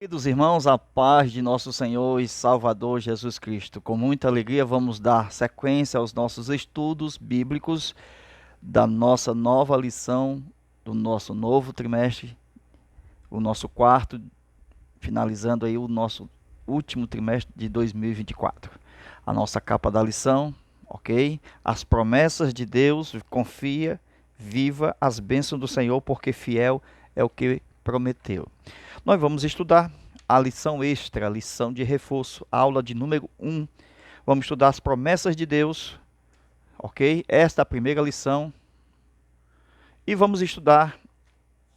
Queridos irmãos, a paz de nosso Senhor e Salvador Jesus Cristo. Com muita alegria vamos dar sequência aos nossos estudos bíblicos da nossa nova lição, do nosso novo trimestre, o nosso quarto, finalizando aí o nosso último trimestre de 2024. A nossa capa da lição, ok? As promessas de Deus, confia, viva as bênçãos do Senhor, porque fiel é o que prometeu. Nós vamos estudar a lição extra, a lição de reforço, aula de número 1. Vamos estudar as promessas de Deus, ok? Esta é a primeira lição. E vamos estudar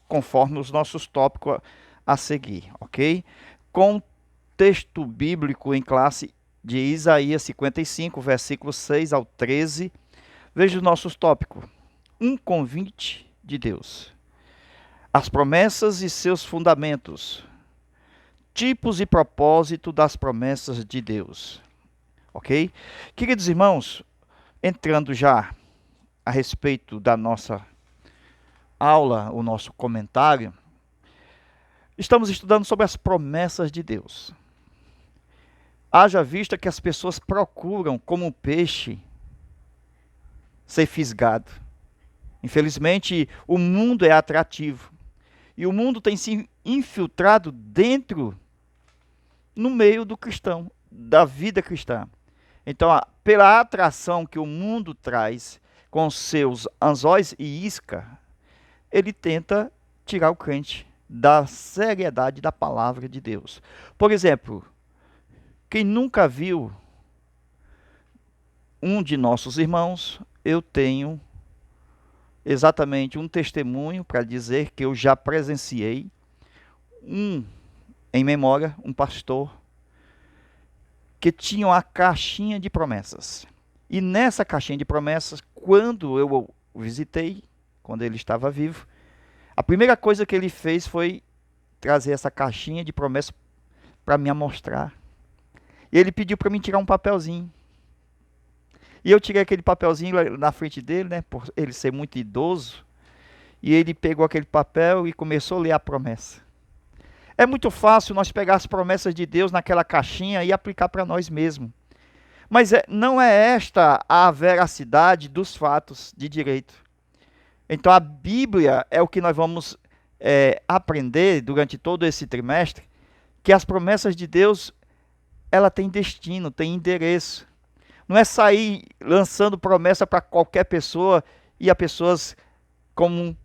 conforme os nossos tópicos a seguir, ok? Com texto bíblico em classe de Isaías 55, versículos 6 ao 13. Veja os nossos tópicos. Um convite de Deus. As promessas e seus fundamentos. Tipos e propósito das promessas de Deus. Ok? Queridos irmãos, entrando já a respeito da nossa aula, o nosso comentário, estamos estudando sobre as promessas de Deus. Haja vista que as pessoas procuram, como um peixe, ser fisgado. Infelizmente, o mundo é atrativo. E o mundo tem se infiltrado no meio do cristão, da vida cristã. Então, pela atração que o mundo traz com seus anzóis e isca, ele tenta tirar o crente da seriedade da palavra de Deus. Por exemplo, quem nunca viu um de nossos irmãos, eu tenho exatamente um testemunho para dizer que eu já presenciei em memória, um pastor que tinha uma caixinha de promessas. E nessa caixinha de promessas, quando eu o visitei, quando ele estava vivo, a primeira coisa que ele fez foi trazer essa caixinha de promessas para me mostrar. E ele pediu para mim tirar um papelzinho. E eu tirei aquele papelzinho na frente dele, né, por ele ser muito idoso. E ele pegou aquele papel e começou a ler a promessa. É muito fácil nós pegar as promessas de Deus naquela caixinha e aplicar para nós mesmos. Mas não é esta a veracidade dos fatos de direito. Então a Bíblia é o que nós vamos aprender durante todo esse trimestre, que as promessas de Deus, ela tem destino, tem endereço. Não é sair lançando promessa para qualquer pessoa e as pessoas, como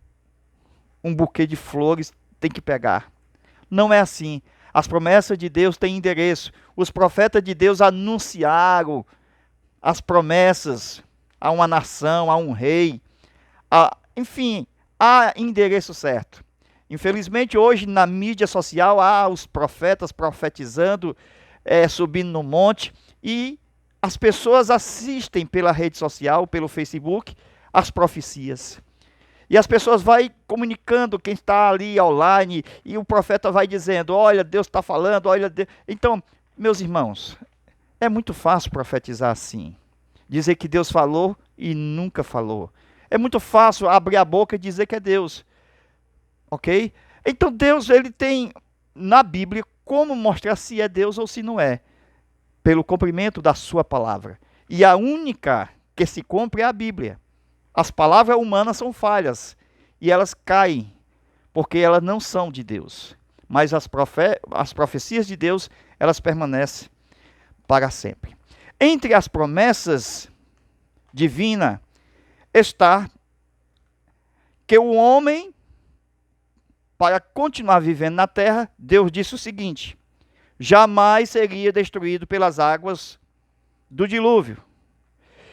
um buquê de flores, tem que pegar. Não é assim. As promessas de Deus têm endereço. Os profetas de Deus anunciaram as promessas a uma nação, a um rei. Enfim, há endereço certo. Infelizmente, hoje na mídia social, há os profetas profetizando, subindo no monte, e as pessoas assistem pela rede social, pelo Facebook, as profecias. E as pessoas vão comunicando quem está ali online, e o profeta vai dizendo, olha, Deus está falando, olha Deus. Então, meus irmãos, é muito fácil profetizar assim. Dizer que Deus falou e nunca falou. É muito fácil abrir a boca e dizer que é Deus. Ok? Então Deus, ele tem na Bíblia como mostrar se é Deus ou se não é. Pelo cumprimento da sua palavra. E a única que se cumpre é a Bíblia. As palavras humanas são falhas e elas caem, porque elas não são de Deus. Mas as profecias de Deus, elas permanecem para sempre. Entre as promessas divinas está que o homem, para continuar vivendo na terra, Deus disse o seguinte: jamais seria destruído pelas águas do dilúvio,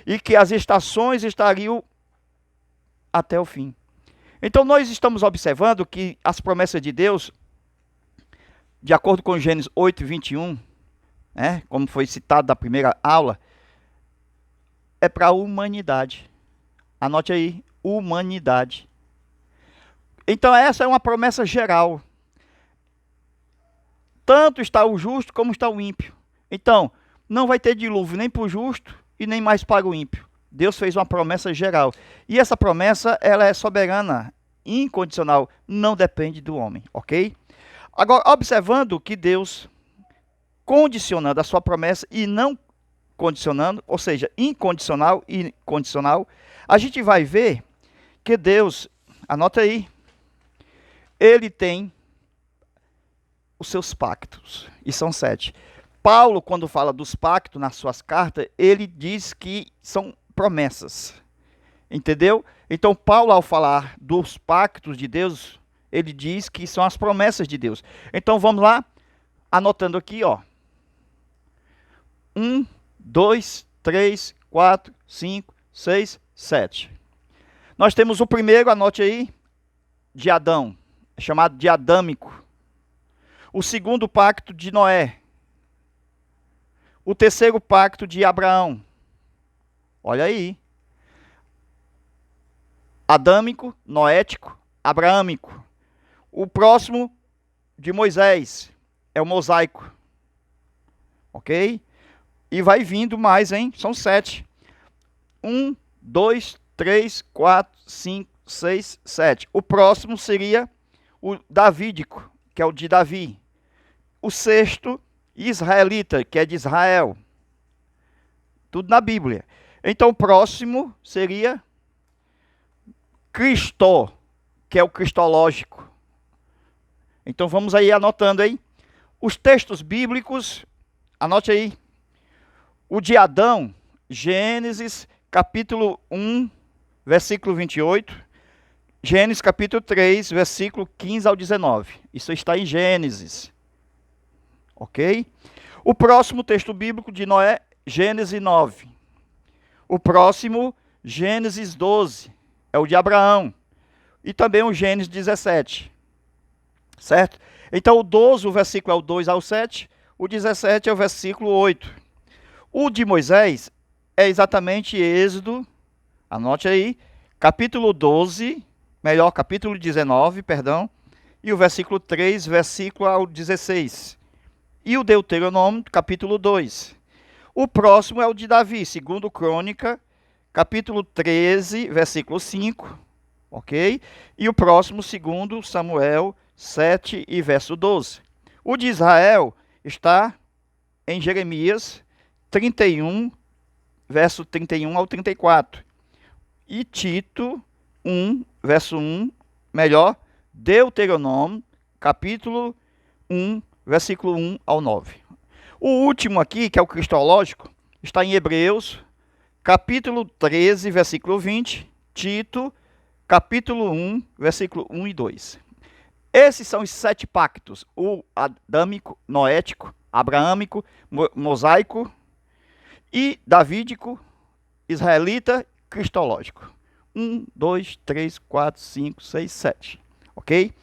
e que as estações estariam até o fim. Então nós estamos observando que as promessas de Deus, de acordo com Gênesis 8, 21, como foi citado na primeira aula, é para a humanidade. Anote aí, humanidade. Então essa é uma promessa geral. Tanto está o justo como está o ímpio. Então, não vai ter dilúvio nem para o justo e nem mais para o ímpio. Deus fez uma promessa geral. E essa promessa, ela é soberana, incondicional, não depende do homem, ok? Agora, observando que Deus, condicionando a sua promessa e não condicionando, ou seja, incondicional e condicional, a gente vai ver que Deus, anota aí, ele tem os seus pactos, e são 7. Paulo, quando fala dos pactos nas suas cartas, ele diz que são promessas, entendeu? Então, Paulo, ao falar dos pactos de Deus, ele diz que são as promessas de Deus. Então, vamos lá, anotando aqui, ó. 1, 2, 3, 4, 5, 6, 7. Nós temos o primeiro, anote aí, de Adão, chamado de Adâmico. O segundo pacto de Noé. O terceiro pacto de Abraão. Olha aí. Adâmico, noético, abraâmico. O próximo de Moisés é o mosaico. Ok? E vai vindo mais, hein? São 7. 1, 2, 3, 4, 5, 6, 7. O próximo seria o davídico, que é o de Davi. O sexto, israelita, que é de Israel. Tudo na Bíblia. Então, o próximo seria Cristo, que é o cristológico. Então, vamos aí anotando aí. Os textos bíblicos, anote aí. O de Adão, Gênesis, capítulo 1, versículo 28. Gênesis, capítulo 3, versículo 15 ao 19. Isso está em Gênesis. Ok? O próximo texto bíblico de Noé, Gênesis 9. O próximo, Gênesis 12, é o de Abraão. E também o Gênesis 17. Certo? Então o 12, o versículo é o 2 ao 7. O 17 é o versículo 8. O de Moisés é exatamente Êxodo, anote aí, capítulo 12, melhor, capítulo 19, perdão, e o versículo 3, versículo ao 16. E o Deuteronômio, capítulo 2. O próximo é o de Davi, segundo Crônica, capítulo 13, versículo 5, ok? E o próximo, segundo Samuel 7 e verso 12. O de Israel está em Jeremias 31, verso 31 ao 34. E Tito 1, verso 1, melhor, Deuteronômio, capítulo 1, versículo 1 ao 9. O último aqui, que é o cristológico, está em Hebreus, capítulo 13, versículo 20, Tito, capítulo 1, versículo 1 e 2. Esses são os 7 pactos, o adâmico, noético, abraâmico, mosaico e davídico, israelita, cristológico. 1, 2, 3, 4, 5, 6, 7. Ok?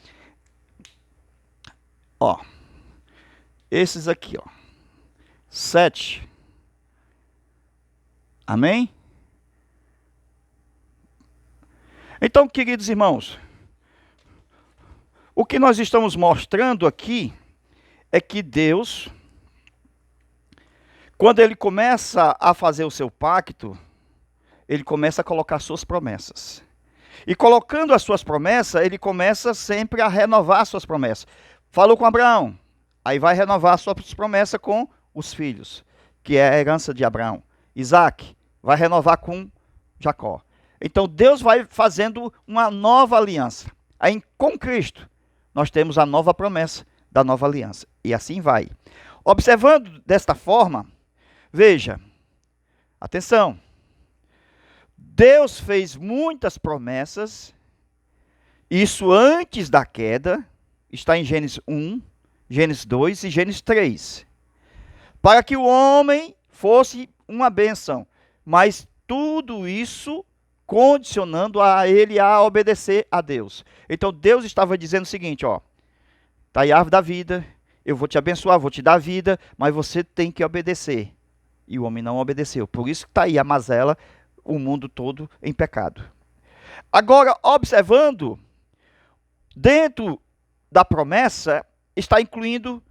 Ó. Esses aqui, ó. 7. Amém? Então, queridos irmãos, o que nós estamos mostrando aqui é que Deus, quando ele começa a fazer o seu pacto, ele começa a colocar suas promessas. E colocando as suas promessas, ele começa sempre a renovar as suas promessas. Falou com Abraão, aí vai renovar as suas promessas com os filhos, que é a herança de Abraão. Isaac vai renovar com Jacó. Então Deus vai fazendo uma nova aliança. Aí com Cristo, nós temos a nova promessa da nova aliança. E assim vai. Observando desta forma, veja, atenção, Deus fez muitas promessas, isso antes da queda, está em Gênesis 1, Gênesis 2 e Gênesis 3, para que o homem fosse uma bênção, mas tudo isso condicionando a ele a obedecer a Deus. Então Deus estava dizendo o seguinte, ó, está aí a árvore da vida, eu vou te abençoar, vou te dar vida, mas você tem que obedecer. E o homem não obedeceu, por isso que está aí a mazela, o mundo todo em pecado. Agora, observando, dentro da promessa, está incluindo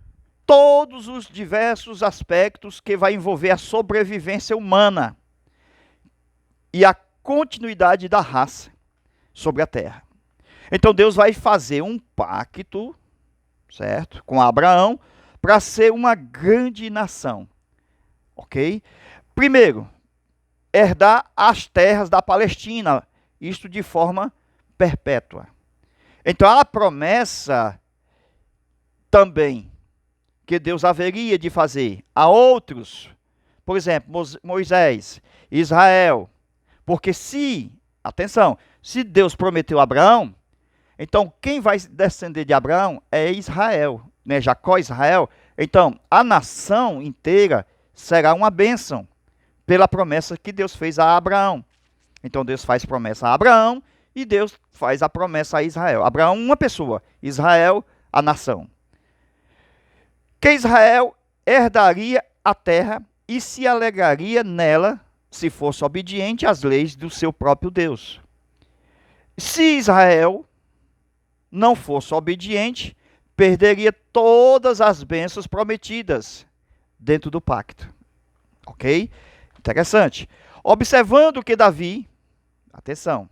todos os diversos aspectos que vai envolver a sobrevivência humana e a continuidade da raça sobre a terra. Então Deus vai fazer um pacto, certo? Com Abraão, para ser uma grande nação, ok? Primeiro, herdar as terras da Palestina, isto de forma perpétua. Então, a promessa também que Deus haveria de fazer a outros, por exemplo, Moisés, Israel, porque atenção, se Deus prometeu a Abraão, então quem vai descender de Abraão é Israel, né? Jacó, Israel. Então, a nação inteira será uma bênção pela promessa que Deus fez a Abraão. Então, Deus faz promessa a Abraão e Deus faz a promessa a Israel. Abraão, uma pessoa, Israel, a nação. Que Israel herdaria a terra e se alegraria nela se fosse obediente às leis do seu próprio Deus. Se Israel não fosse obediente, perderia todas as bênçãos prometidas dentro do pacto. Ok? Interessante. Observando que Davi, atenção,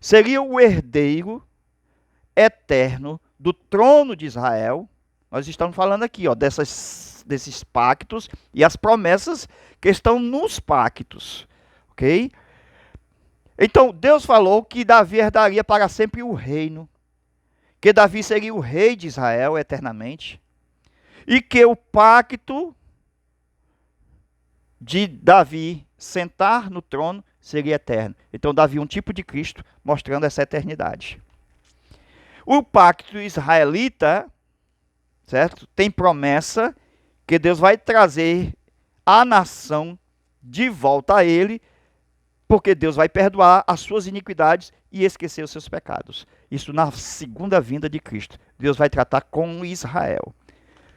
seria o herdeiro eterno do trono de Israel. Nós estamos falando aqui, ó, desses pactos e as promessas que estão nos pactos, ok? Então, Deus falou que Davi herdaria para sempre o reino, que Davi seria o rei de Israel eternamente, e que o pacto de Davi sentar no trono seria eterno. Então, Davi é um tipo de Cristo, mostrando essa eternidade. O pacto israelita, certo? Tem promessa que Deus vai trazer a nação de volta a ele, porque Deus vai perdoar as suas iniquidades e esquecer os seus pecados. Isso na segunda vinda de Cristo. Deus vai tratar com Israel.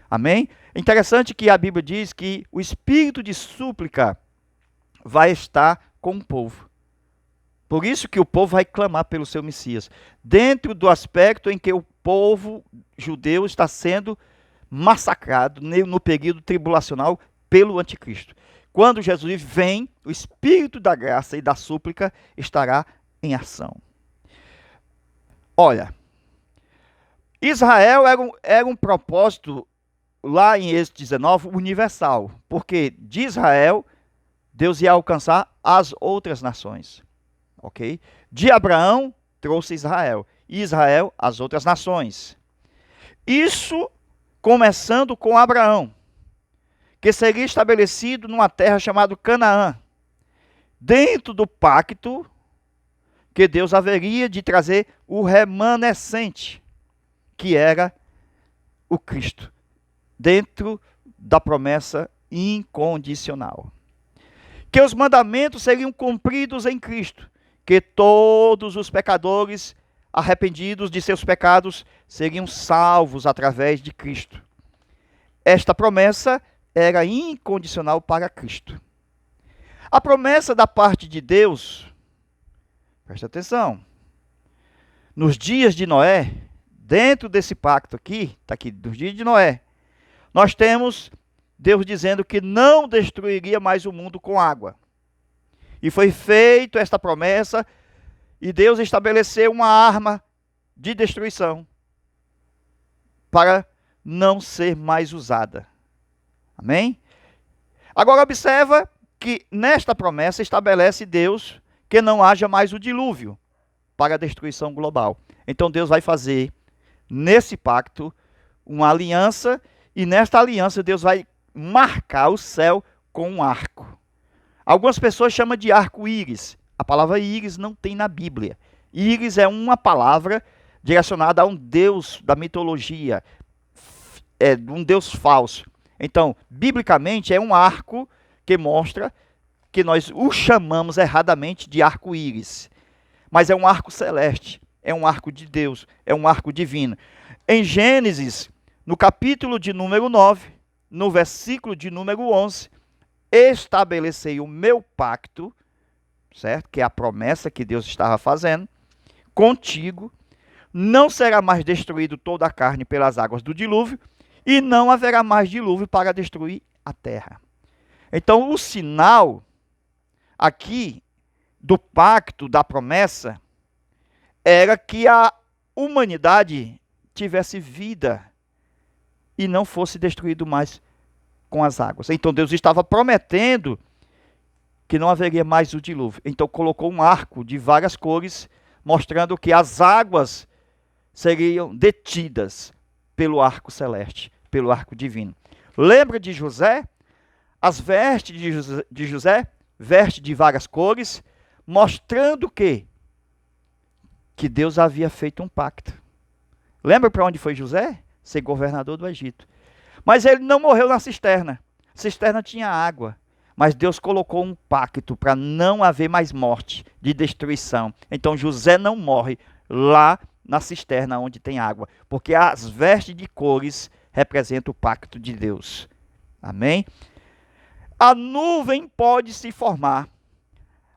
Amém? É interessante que a Bíblia diz que o espírito de súplica vai estar com o povo. Por isso que o povo vai clamar pelo seu Messias. Dentro do aspecto em que o povo judeu está sendo massacrado no período tribulacional pelo anticristo. Quando Jesus vem, o espírito da graça e da súplica estará em ação. Olha, Israel era um propósito, lá em Êxodo 19, universal. Porque de Israel, Deus ia alcançar as outras nações. Ok? De Abraão, trouxe Israel. E Israel, as outras nações. Isso começando com Abraão, que seria estabelecido numa terra chamada Canaã, dentro do pacto que Deus haveria de trazer o remanescente, que era o Cristo, dentro da promessa incondicional. Que os mandamentos seriam cumpridos em Cristo, que todos os pecadores arrependidos de seus pecados seriam salvos através de Cristo. Esta promessa era incondicional para Cristo. A promessa da parte de Deus, presta atenção, nos dias de Noé, dentro desse pacto aqui, está aqui, nos dias de Noé, nós temos Deus dizendo que não destruiria mais o mundo com água. E foi feita esta promessa, e Deus estabeleceu uma arma de destruição para não ser mais usada. Amém? Agora observa que nesta promessa estabelece Deus que não haja mais o dilúvio para a destruição global. Então Deus vai fazer nesse pacto uma aliança, e nesta aliança Deus vai marcar o céu com um arco. Algumas pessoas chamam de arco-íris. A palavra íris não tem na Bíblia. Íris é uma palavra direcionada a um deus da mitologia, um deus falso. Então, biblicamente, é um arco que mostra que nós o chamamos erradamente de arco-íris. Mas é um arco celeste, é um arco de Deus, é um arco divino. Em Gênesis, no capítulo de número 9, no versículo de número 11, estabelecei o meu pacto, certo? Que é a promessa que Deus estava fazendo, contigo, não será mais destruído toda a carne pelas águas do dilúvio, e não haverá mais dilúvio para destruir a terra. Então, o sinal aqui do pacto, da promessa, era que a humanidade tivesse vida e não fosse destruído mais com as águas. Então Deus estava prometendo que não haveria mais o dilúvio. Então colocou um arco de várias cores, mostrando que as águas seriam detidas pelo arco celeste, pelo arco divino. Lembra de José? As vestes de José, veste de várias cores, mostrando que Deus havia feito um pacto. Lembra para onde foi José? Ser governador do Egito. Mas ele não morreu na cisterna. A cisterna tinha água. Mas Deus colocou um pacto para não haver mais morte, de destruição. Então José não morre lá na cisterna onde tem água. Porque as vestes de cores representam o pacto de Deus. Amém? A nuvem pode se formar,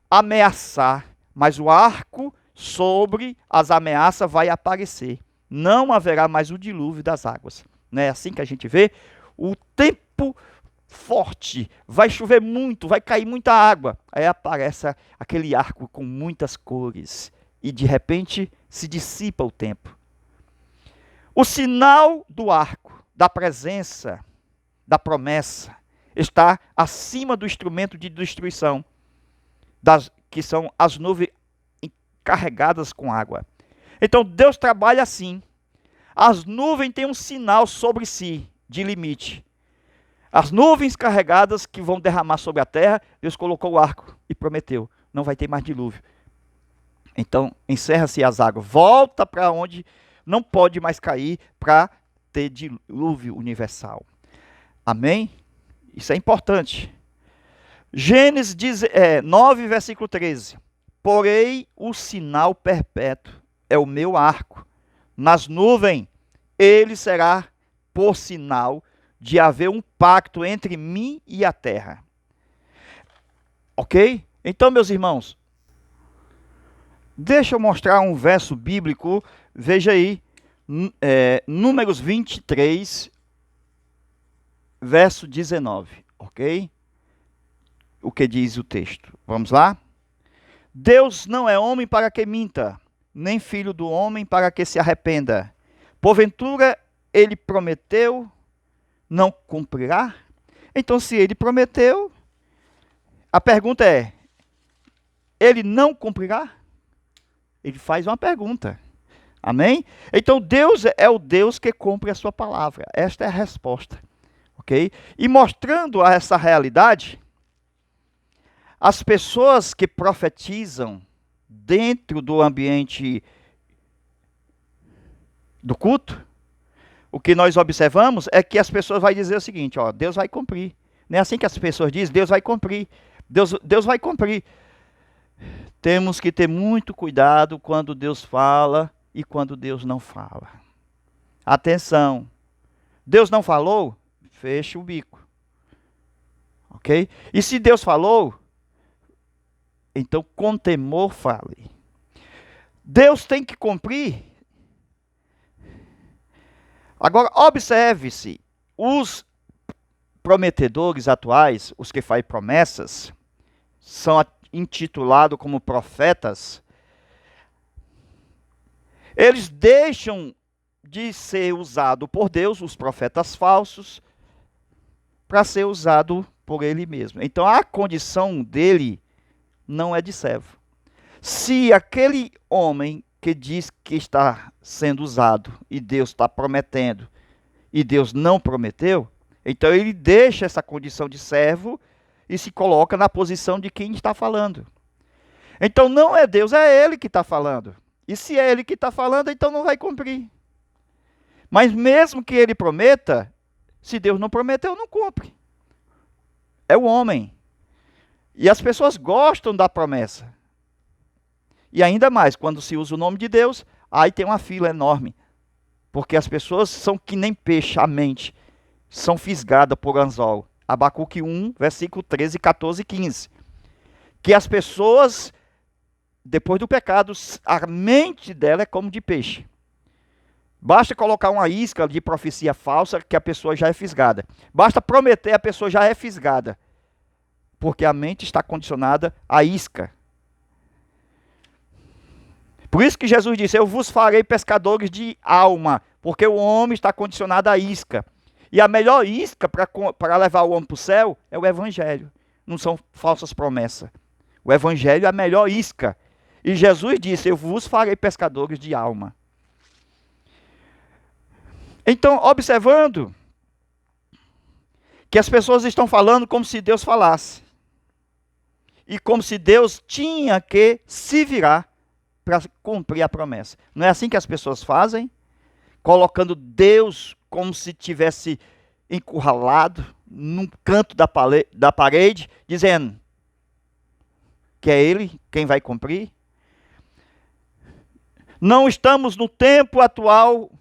ameaçar, mas o arco sobre as ameaças vai aparecer. Não haverá mais o dilúvio das águas. Não é assim que a gente vê? O tempo forte, vai chover muito, vai cair muita água. Aí aparece aquele arco com muitas cores e de repente se dissipa o tempo. O sinal do arco, da presença, da promessa, está acima do instrumento de destruição, que são as nuvens carregadas com água. Então Deus trabalha assim. As nuvens têm um sinal sobre si, de limite. As nuvens carregadas que vão derramar sobre a terra, Deus colocou o arco e prometeu, não vai ter mais dilúvio. Então encerra-se as águas, volta para onde não pode mais cair para ter dilúvio universal. Amém? Isso é importante. Gênesis 9, versículo 13. Porém, o sinal perpétuo é o meu arco. Nas nuvens, ele será por sinal de haver um pacto entre mim e a terra. Ok? Então, meus irmãos, deixa eu mostrar um verso bíblico. Veja aí, Números 23, verso 19, ok? O que diz o texto? Vamos lá? Deus não é homem para que minta, nem filho do homem para que se arrependa. Porventura, ele prometeu, não cumprirá? Então, se ele prometeu, a pergunta é, ele não cumprirá? Ele faz uma pergunta. Amém? Então, Deus é o Deus que cumpre a sua palavra. Esta é a resposta. Ok? E mostrando essa realidade, as pessoas que profetizam dentro do ambiente do culto, o que nós observamos é que as pessoas vão dizer o seguinte, ó, Deus vai cumprir. Não é assim que as pessoas dizem, Deus vai cumprir. Deus vai cumprir. Temos que ter muito cuidado quando Deus fala e quando Deus não fala. Atenção. Deus não falou? Feche o bico. Ok? E se Deus falou, então com temor fale. Deus tem que cumprir. Agora, observe-se, os prometedores atuais, os que fazem promessas, são intitulados como profetas. Eles deixam de ser usados por Deus, os profetas falsos, para ser usado por ele mesmo. Então a condição dele não é de servo. Se aquele homem que diz que está sendo usado e Deus está prometendo e Deus não prometeu, então ele deixa essa condição de servo e se coloca na posição de quem está falando. Então não é Deus, é ele que está falando. E se é ele que está falando, então não vai cumprir. Mas mesmo que ele prometa, se Deus não prometeu, não cumpre. É o homem. E as pessoas gostam da promessa. E ainda mais, quando se usa o nome de Deus, aí tem uma fila enorme. Porque as pessoas são que nem peixe, a mente. São fisgadas por anzol. Abacuque 1, versículo 13, 14 e 15. Que as pessoas, depois do pecado, a mente dela é como de peixe. Basta colocar uma isca de profecia falsa que a pessoa já é fisgada. Basta prometer, a pessoa já é fisgada. Porque a mente está condicionada à isca. Por isso que Jesus disse, eu vos farei pescadores de alma. Porque o homem está condicionado à isca. E a melhor isca para levar o homem para o céu é o Evangelho. Não são falsas promessas. O Evangelho é a melhor isca. E Jesus disse: eu vos farei pescadores de alma. Então, observando que as pessoas estão falando como se Deus falasse. E como se Deus tinha que se virar para cumprir a promessa. Não é assim que as pessoas fazem? Colocando Deus como se tivesse encurralado num canto da parede, dizendo que é Ele quem vai cumprir. Não estamos no tempo atual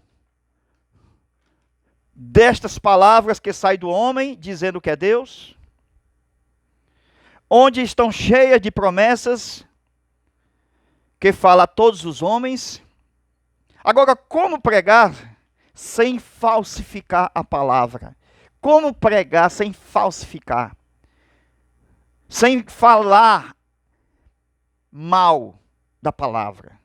destas palavras que saem do homem, dizendo que é Deus, onde estão cheias de promessas, que fala a todos os homens. Agora, como pregar sem falsificar a palavra? Como pregar sem falsificar? Sem falar mal da palavra.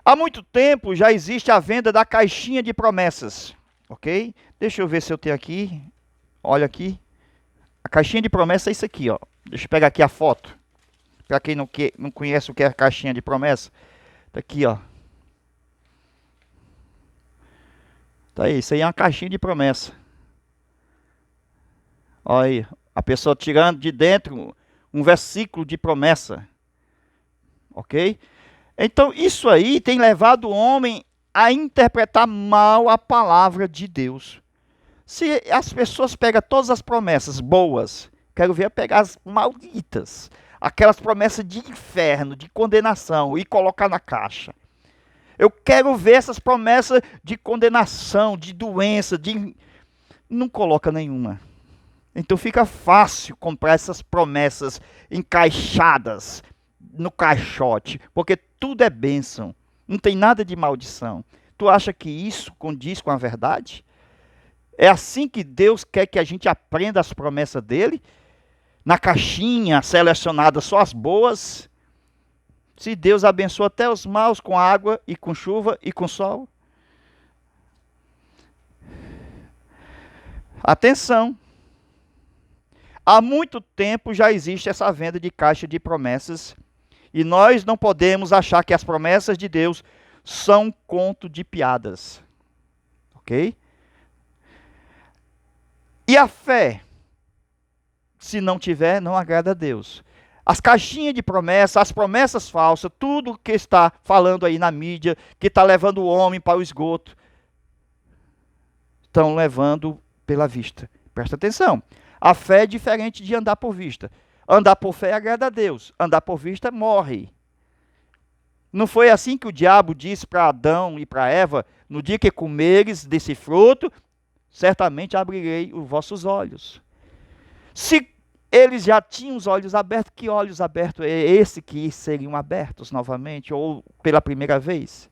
Há muito tempo já existe a venda da caixinha de promessas, ok? Deixa eu ver se eu tenho aqui. Olha aqui. A caixinha de promessa é isso aqui, ó. Deixa eu pegar aqui a foto. Para quem não conhece o que é a caixinha de promessa. Tá aqui, ó. Tá aí, isso aí é uma caixinha de promessa. Olha aí, a pessoa tirando de dentro um versículo de promessa. Ok? Então, isso aí tem levado o homem a interpretar mal a palavra de Deus. Se as pessoas pegam todas as promessas boas, quero ver pegar as malditas, aquelas promessas de inferno, de condenação, e colocar na caixa. Eu quero ver essas promessas de condenação, de doença, não coloca nenhuma. Então fica fácil comprar essas promessas encaixadas no caixote, porque tudo é bênção, não tem nada de maldição. Tu acha que isso condiz com a verdade? É assim que Deus quer que a gente aprenda as promessas dele? Na caixinha, selecionadas só as boas? Se Deus abençoa até os maus com água e com chuva e com sol? Atenção! Há muito tempo já existe essa venda de caixa de promessas e nós não podemos achar que as promessas de Deus são conto de piadas. Ok? E a fé, se não tiver, não agrada a Deus. As caixinhas de promessa, as promessas falsas, tudo que está falando aí na mídia, que está levando o homem para o esgoto, estão levando pela vista. Presta atenção. A fé é diferente de andar por vista. Andar por fé agrada a Deus. Andar por vista morre. Não foi assim que o diabo disse para Adão e para Eva: no dia que comeres desse fruto, certamente abrirei os vossos olhos. Se eles já tinham os olhos abertos, que olhos abertos é esse que seriam abertos novamente, ou pela primeira vez?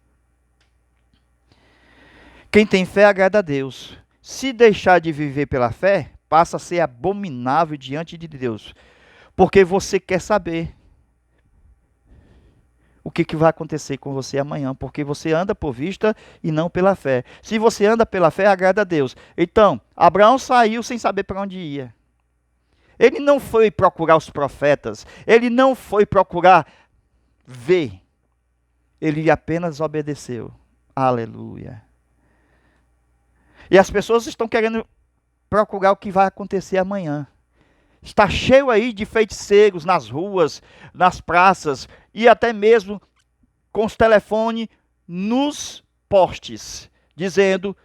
Quem tem fé agrada a Deus. Se deixar de viver pela fé, passa a ser abominável diante de Deus. Porque você quer saber o que vai acontecer com você amanhã, porque você anda por vista e não pela fé. Se você anda pela fé, agrada a Deus. Então, Abraão saiu sem saber para onde ia. Ele não foi procurar os profetas, ele não foi procurar ver, ele apenas obedeceu. Aleluia. E as pessoas estão querendo procurar o que vai acontecer amanhã. Está cheio aí de feiticeiros nas ruas, nas praças e até mesmo com os telefones nos postes, dizendo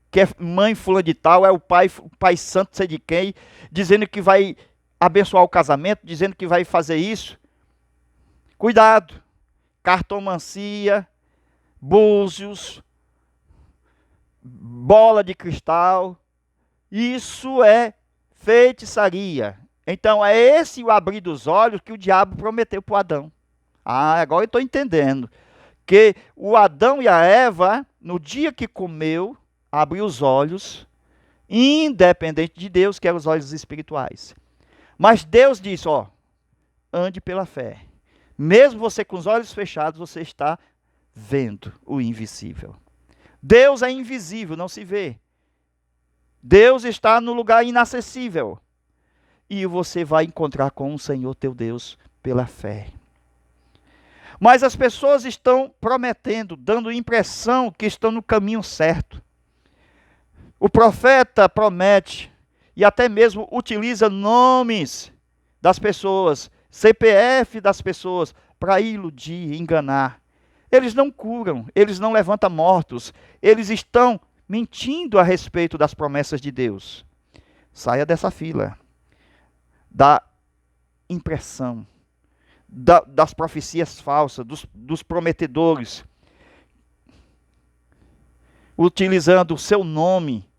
que é mãe fulana de tal, é o pai santo sei de quem, dizendo que vai abençoar o casamento, dizendo que vai fazer isso. Cuidado. Cartomancia, búzios, bola de cristal, isso é feitiçaria. Então é esse o abrir dos olhos que o diabo prometeu para o Adão. Agora eu estou entendendo. Que o Adão e a Eva, no dia que comeu, abriu os olhos, independente de Deus, que eram os olhos espirituais. Mas Deus disse, ande pela fé. Mesmo você com os olhos fechados, você está vendo o invisível. Deus é invisível, não se vê. Deus está no lugar inacessível. E você vai encontrar com o Senhor teu Deus pela fé. Mas as pessoas estão prometendo, dando impressão que estão no caminho certo. O profeta promete e até mesmo utiliza nomes das pessoas, CPF das pessoas, para iludir, enganar. Eles não curam, eles não levantam mortos, eles estão mentindo a respeito das promessas de Deus. Saia dessa fila da impressão, das profecias falsas, dos prometedores, utilizando o seu nome,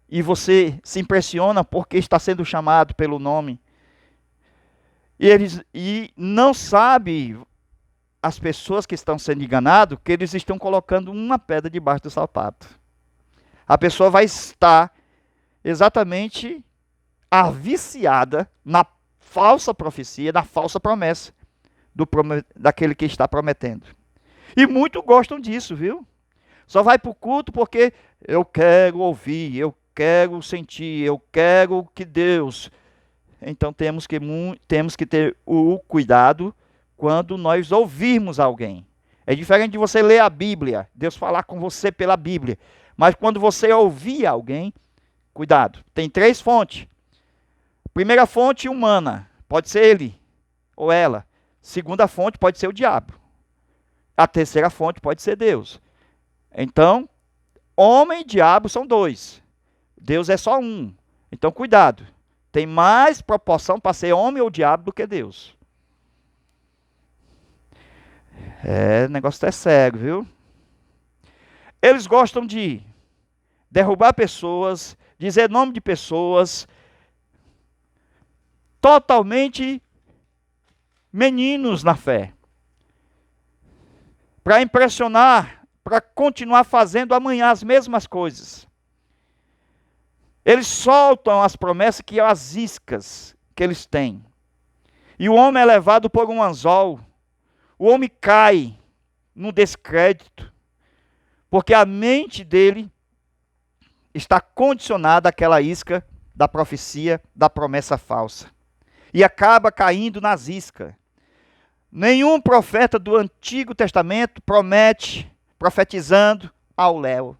e você se impressiona porque está sendo chamado pelo nome. E não sabe, as pessoas que estão sendo enganadas, que eles estão colocando uma pedra debaixo do sapato. A pessoa vai estar exatamente viciada na falsa profecia, na falsa promessa daquele que está prometendo. E muitos gostam disso, viu? Só vai para o culto porque eu quero ouvir, eu quero sentir, eu quero que Deus... Então temos que ter o cuidado quando nós ouvirmos alguém. É diferente de você ler a Bíblia, Deus falar com você pela Bíblia. Mas quando você ouvir alguém, cuidado. Tem 3 fontes. Primeira fonte, humana. Pode ser ele ou ela. Segunda fonte pode ser o diabo. A terceira fonte pode ser Deus. Então, homem e diabo são 2. Deus é só um. Então, cuidado. Tem mais proporção para ser homem ou diabo do que Deus. O negócio é sério, viu? Eles gostam de derrubar pessoas, dizer nome de pessoas, totalmente meninos na fé. Para impressionar, para continuar fazendo amanhã as mesmas coisas. Eles soltam as promessas que as iscas que eles têm. E o homem é levado por um anzol. O homem cai no descrédito. Porque a mente dele está condicionada àquela isca da profecia, da promessa falsa. E acaba caindo nas iscas. Nenhum profeta do Antigo Testamento profetizando ao léu.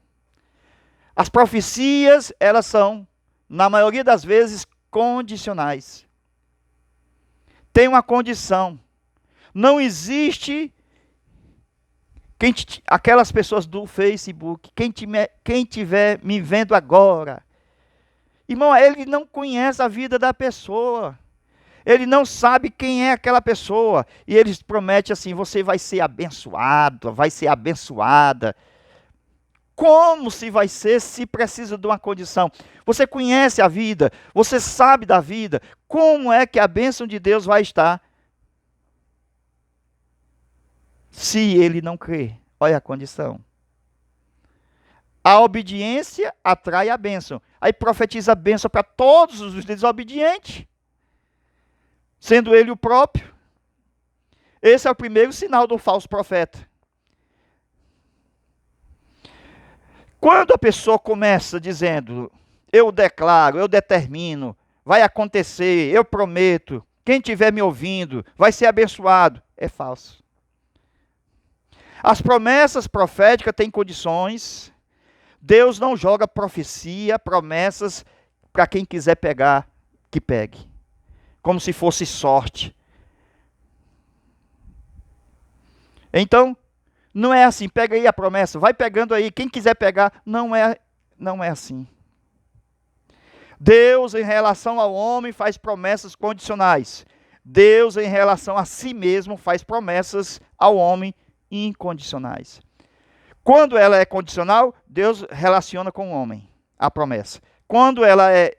As profecias, elas são, na maioria das vezes, condicionais. Tem uma condição. Não existe aquelas pessoas do Facebook, quem tiver me vendo agora. Irmão, ele não conhece a vida da pessoa. Ele não sabe quem é aquela pessoa. E eles prometem assim, você vai ser abençoado, vai ser abençoada. Como se vai ser se precisa de uma condição? Você conhece a vida, você sabe da vida. Como é que a bênção de Deus vai estar? Se ele não crê. Olha a condição. A obediência atrai a bênção. Aí profetiza a bênção para todos os desobedientes, sendo ele o próprio. Esse é o primeiro sinal do falso profeta. Quando a pessoa começa dizendo, eu declaro, eu determino, vai acontecer, eu prometo, quem estiver me ouvindo vai ser abençoado, é falso. As promessas proféticas têm condições. Deus não joga profecia, promessas, para quem quiser pegar, que pegue. Como se fosse sorte. Então, não é assim, pega aí a promessa, vai pegando aí, quem quiser pegar, não é assim. Deus, em relação ao homem, faz promessas condicionais. Deus, em relação a si mesmo, faz promessas ao homem incondicionais. Quando ela é condicional, Deus relaciona com o homem, a promessa. Quando ela é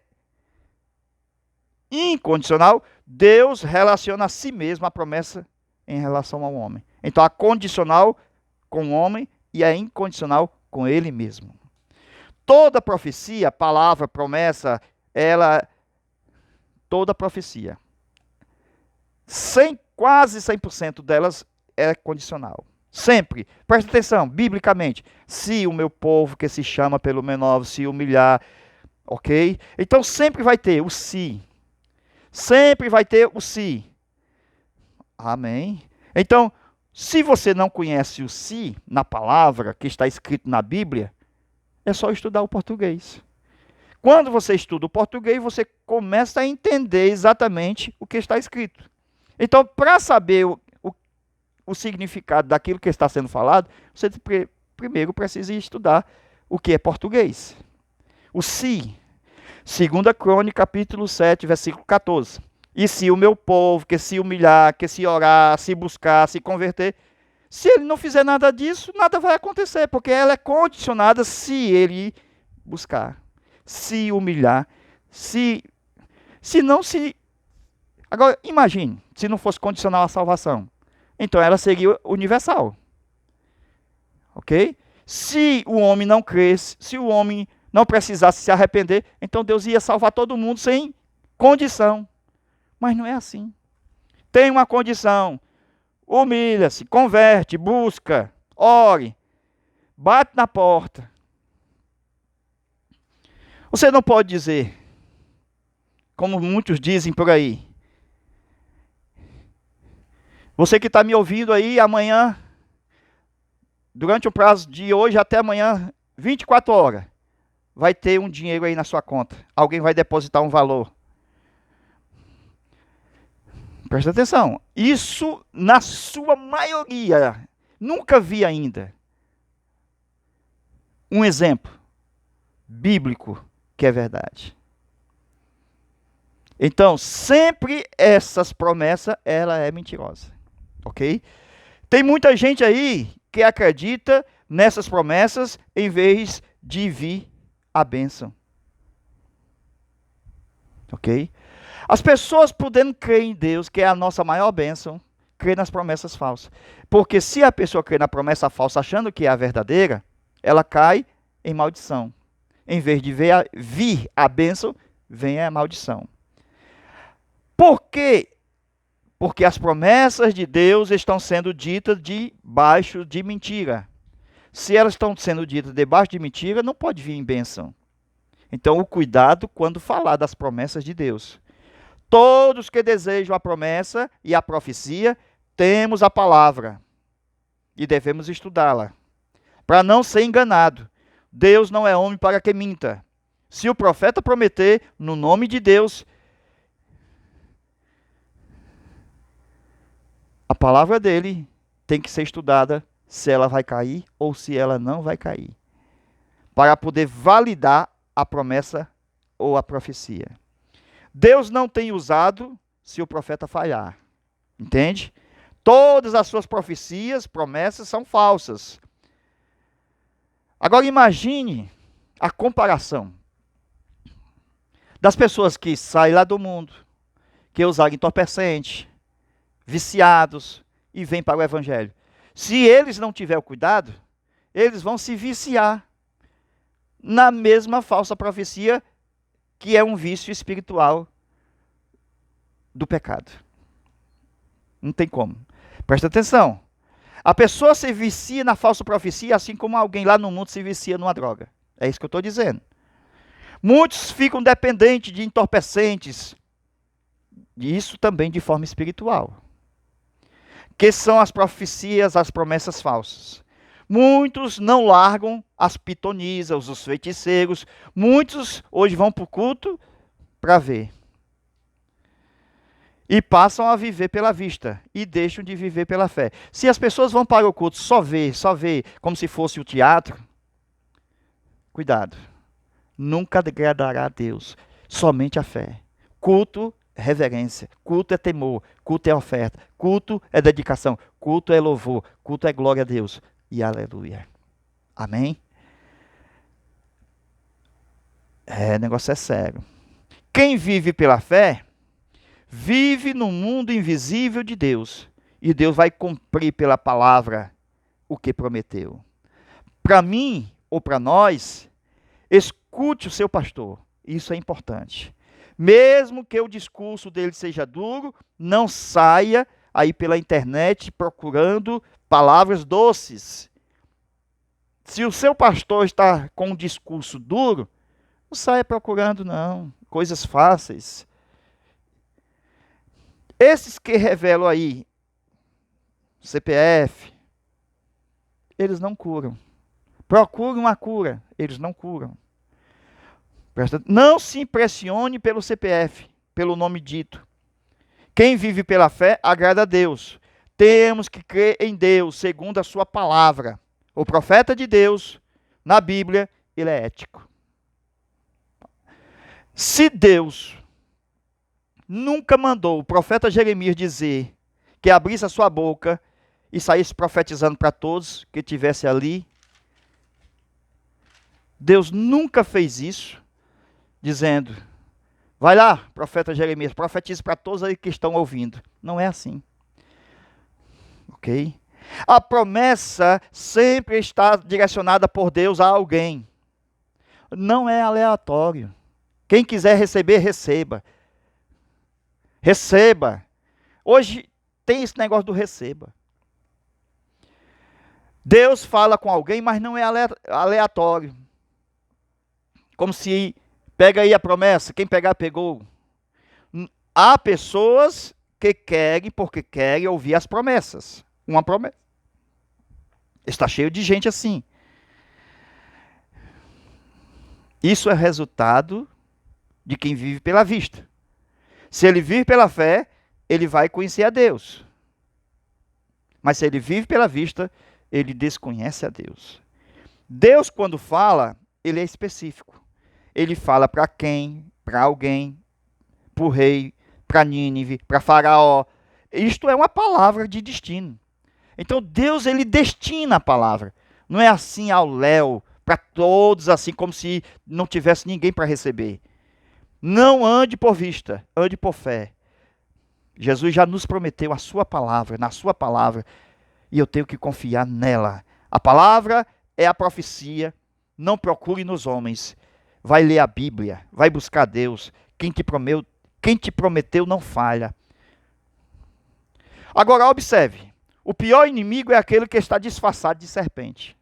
incondicional, Deus relaciona a si mesmo a promessa em relação ao homem. Então, a condicional com o homem e a incondicional com ele mesmo. Toda profecia, palavra, promessa, toda profecia, quase 100% delas é condicional. Sempre. Presta atenção, biblicamente. Se o meu povo que se chama pelo meu nome se humilhar, Ok? Então sempre vai ter o se. Sempre vai ter o se. Amém? Então, se você não conhece o se na palavra que está escrito na Bíblia, é só estudar o português. Quando você estuda o português, você começa a entender exatamente o que está escrito. Então, para saber o significado daquilo que está sendo falado, você primeiro precisa estudar o que é português. O se. 2 Crônica, capítulo 7, versículo 14. E se o meu povo, que se humilhar, que se orar, se buscar, se converter, se ele não fizer nada disso, nada vai acontecer, porque ela é condicionada se ele buscar, se humilhar, se não se... Agora, imagine, se não fosse condicional a salvação. Então ela seria universal. Ok? Se o homem não cresce, se o homem não precisasse se arrepender, então Deus ia salvar todo mundo sem condição. Mas não é assim. Tem uma condição. Humilha-se, converte, busca, ore, bate na porta. Você não pode dizer, como muitos dizem por aí, você que está me ouvindo aí, amanhã, durante o prazo de hoje até amanhã, 24 horas, vai ter um dinheiro aí na sua conta. Alguém vai depositar um valor. Presta atenção. Isso, na sua maioria, nunca vi ainda um exemplo bíblico que é verdade. Então, sempre essas promessas, ela é mentirosa. Ok? Tem muita gente aí que acredita nessas promessas em vez de vir a bênção. Ok? As pessoas podendo crer em Deus, que é a nossa maior bênção, crer nas promessas falsas. Porque se a pessoa crê na promessa falsa achando que é a verdadeira, ela cai em maldição. Em vez de vir a bênção, vem a maldição. Por quê? Porque as promessas de Deus estão sendo ditas debaixo de mentira. Se elas estão sendo ditas debaixo de mentira, não pode vir em bênção. Então, o cuidado quando falar das promessas de Deus. Todos que desejam a promessa e a profecia, temos a palavra. E devemos estudá-la. Para não ser enganado. Deus não é homem para que minta. Se o profeta prometer, no nome de Deus, a palavra dele tem que ser estudada se ela vai cair ou se ela não vai cair. Para poder validar a promessa ou a profecia. Deus não tem usado se o profeta falhar. Entende? Todas as suas profecias, promessas são falsas. Agora imagine a comparação das pessoas que saem lá do mundo, que usaram entorpecente, viciados e vêm para o evangelho. Se eles não tiverem cuidado, eles vão se viciar na mesma falsa profecia que é um vício espiritual do pecado. Não tem como. Presta atenção. A pessoa se vicia na falsa profecia, assim como alguém lá no mundo se vicia numa droga. É isso que eu estou dizendo. Muitos ficam dependentes de entorpecentes, e isso também de forma espiritual. Que são as profecias, as promessas falsas. Muitos não largam as pitonisas, os feiticeiros. Muitos hoje vão para o culto para ver. E passam a viver pela vista e deixam de viver pela fé. Se as pessoas vão para o culto só ver, como se fosse o teatro, cuidado. Nunca agradará a Deus, somente a fé. Culto é reverência, culto é temor, culto é oferta, culto é dedicação, culto é louvor, culto é glória a Deus. E aleluia. Amém? O negócio é sério. Quem vive pela fé, vive no mundo invisível de Deus. E Deus vai cumprir pela palavra o que prometeu. Para mim, ou para nós, escute o seu pastor. Isso é importante. Mesmo que o discurso dele seja duro, não saia aí pela internet procurando palavras doces. Se o seu pastor está com um discurso duro, Não saia procurando, não. Coisas fáceis. Esses que revelam aí, CPF, eles não curam. Procure uma cura, eles não curam. Não se impressione pelo CPF, pelo nome dito. Quem vive pela fé agrada a Deus. Temos que crer em Deus, segundo a sua palavra. O profeta de Deus, na Bíblia, ele é ético. Se Deus nunca mandou o profeta Jeremias dizer que abrisse a sua boca e saísse profetizando para todos que estivesse ali, Deus nunca fez isso, dizendo, vai lá, profeta Jeremias, profetize para todos aí que estão ouvindo. Não é assim. Ok? A promessa sempre está direcionada por Deus a alguém. Não é aleatório. Quem quiser receber, receba. Receba. Hoje tem esse negócio do receba. Deus fala com alguém, mas não é aleatório. Como se pega aí a promessa, quem pegar, pegou. Há pessoas que querem, porque querem ouvir as promessas. Uma promessa. Está cheio de gente assim. Isso é resultado de quem vive pela vista. Se ele vive pela fé, ele vai conhecer a Deus. Mas se ele vive pela vista, ele desconhece a Deus. Deus, quando fala, ele é específico. Ele fala para quem? Para alguém, para o rei, para Nínive, para Faraó. Isto é uma palavra de destino. Então Deus, ele destina a palavra. Não é assim ao léu, para todos, assim como se não tivesse ninguém para receber. Não ande por vista, ande por fé. Jesus já nos prometeu a sua palavra, na sua palavra, e eu tenho que confiar nela. A palavra é a profecia, não procure nos homens. Vai ler a Bíblia, vai buscar Deus. Quem te prometeu não falha. Agora observe, o pior inimigo é aquele que está disfarçado de serpente.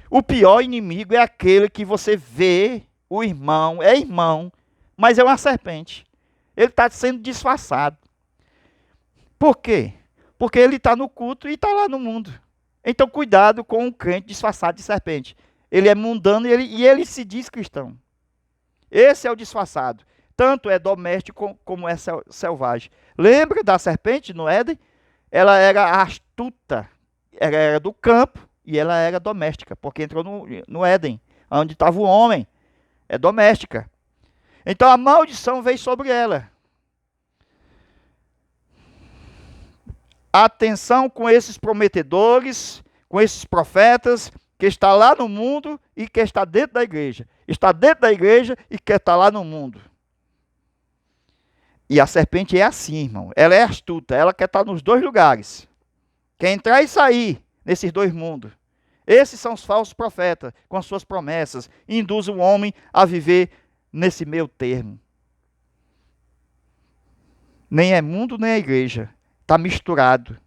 O pior inimigo é aquele que você vê, o irmão, é irmão, mas é uma serpente. Ele está sendo disfarçado. Por quê? Porque ele está no culto e está lá no mundo. Então cuidado com um crente disfarçado de serpente. Ele é mundano e ele se diz cristão. Esse é o disfarçado. Tanto é doméstico como é selvagem. Lembra da serpente no Éden? Ela era astuta, ela era do campo e ela era doméstica, porque entrou no Éden, onde estava o homem. É doméstica. Então a maldição veio sobre ela. Atenção com esses prometedores, com esses profetas, que está lá no mundo e que está dentro da igreja. Está dentro da igreja e quer estar lá no mundo. E a serpente é assim, irmão. Ela é astuta, ela quer estar nos dois lugares. Quer entrar e sair nesses dois mundos. Esses são os falsos profetas, com as suas promessas. Induzem o homem a viver nesse meio termo. Nem é mundo, nem é igreja. Está misturado.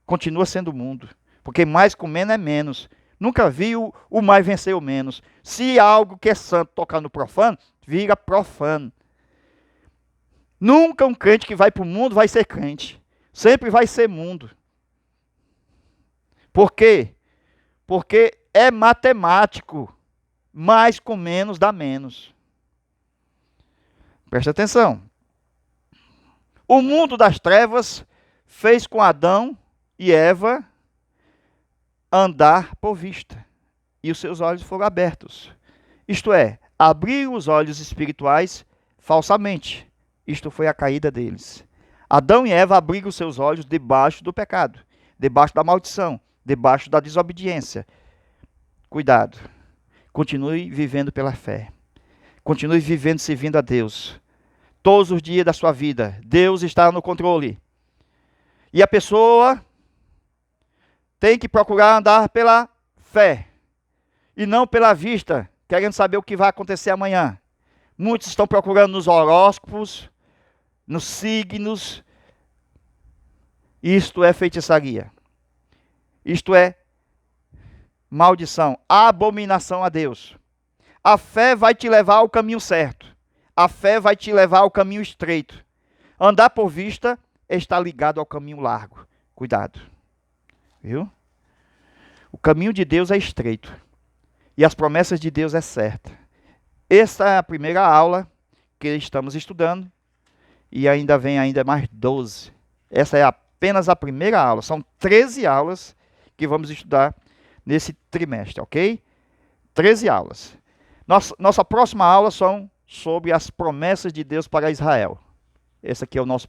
Continua sendo mundo. Porque mais com menos é menos. Nunca vi o mais vencer o menos. Se algo que é santo tocar no profano, vira profano. Nunca um crente que vai para o mundo vai ser crente. Sempre vai ser mundo. Por quê? Porque é matemático. Mais com menos dá menos. Presta atenção. O mundo das trevas fez com Adão e Eva andar por vista. E os seus olhos foram abertos. Isto é, abriram os olhos espirituais falsamente. Isto foi a caída deles. Adão e Eva abriram os seus olhos debaixo do pecado, debaixo da maldição, debaixo da desobediência. Cuidado. Continue vivendo pela fé. Continue vivendo servindo a Deus. Todos os dias da sua vida, Deus está no controle. E a pessoa tem que procurar andar pela fé e não pela vista, querendo saber o que vai acontecer amanhã. Muitos estão procurando nos horóscopos, nos signos. Isto é feitiçaria. Isto é maldição, abominação a Deus. A fé vai te levar ao caminho certo. A fé vai te levar ao caminho estreito. Andar por vista está ligado ao caminho largo. Cuidado. Viu? O caminho de Deus é estreito. E as promessas de Deus é certa. Esta é a primeira aula que estamos estudando. E ainda vem mais 12. Essa é apenas a primeira aula. São 13 aulas que vamos estudar nesse trimestre, ok? 13 aulas. Nossa próxima aula são sobre as promessas de Deus para Israel. Esse aqui é o nosso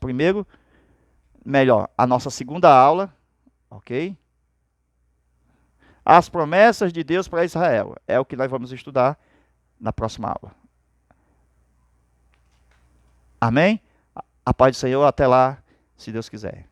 a nossa segunda aula, ok? As promessas de Deus para Israel. É o que nós vamos estudar na próxima aula. Amém? A paz do Senhor, até lá, se Deus quiser.